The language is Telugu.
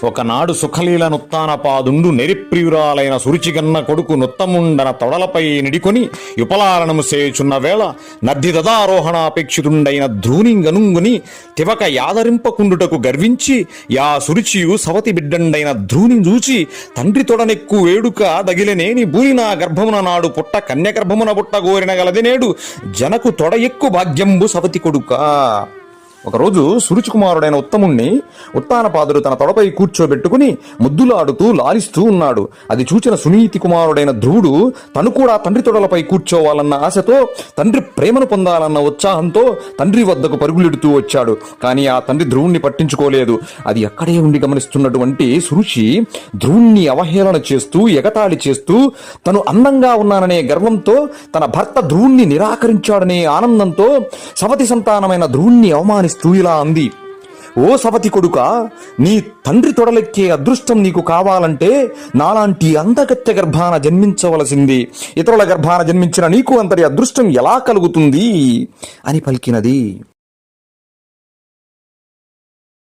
ఒకనాడు సుఖలీల నుత్తానపాదుండు నెరిప్రియురాలైన సురుచిగన్న కొడుకు నుత్తముండన తొడలపై నిడికొని యుపలాలనము సేచున్న వేళ నద్దిదదారోహణాపేక్షితుండైన ధ్రునింగనుంగుని తివక యాదరింపకుండుటకు గర్వించి యా సురుచియు సవతి బిడ్డండైన ధ్రుని చూచి తండ్రి తొడనెక్కు వేడుక దగిలనేని భూనినా గర్భమున నాడు పుట్ట కన్యగర్భమున పుట్ట గోరిన గలది నేడు జనకు తొడ ఎక్కు భాగ్యంబు సవతి కొడుక. ఒకరోజు సురుచికుమారుడైన ఉత్తముణ్ణి ఉత్తానపాదుడు తన తొడపై కూర్చోబెట్టుకుని ముద్దులాడుతూ లాలిస్తూ ఉన్నాడు. అది చూచిన సునీతి కుమారుడైన ధ్రువుడు తను కూడా తండ్రి తొడలపై కూర్చోవాలన్న ఆశతో, తండ్రి ప్రేమను పొందాలన్న ఉత్సాహంతో తండ్రి వద్దకు పరుగులెడుతూ వచ్చాడు. కానీ ఆ తండ్రి ధ్రువుణ్ణి పట్టించుకోలేదు. అది అక్కడే ఉండి గమనిస్తున్నటువంటి సురుచి ధ్రువుణ్ణి అవహేళన చేస్తూ, ఎగతాళి చేస్తూ, తను అందంగా ఉన్నాననే గర్వంతో, తన భర్త ధ్రువుణ్ణి నిరాకరించాడనే ఆనందంతో సవతి సంతానమైన ధ్రువుణ్ణి అవమానిస్తూ ఇలా అంది: ఓ సవతి కొడుక, నీ తండ్రి తొడలెక్కే అదృష్టం నీకు కావాలంటే నాలాంటి అందగత్తె గర్భాన జన్మించవలసింది. ఇతరుల గర్భాన జన్మించిన నీకు అంతటి అదృష్టం ఎలా కలుగుతుంది అని పలికినది.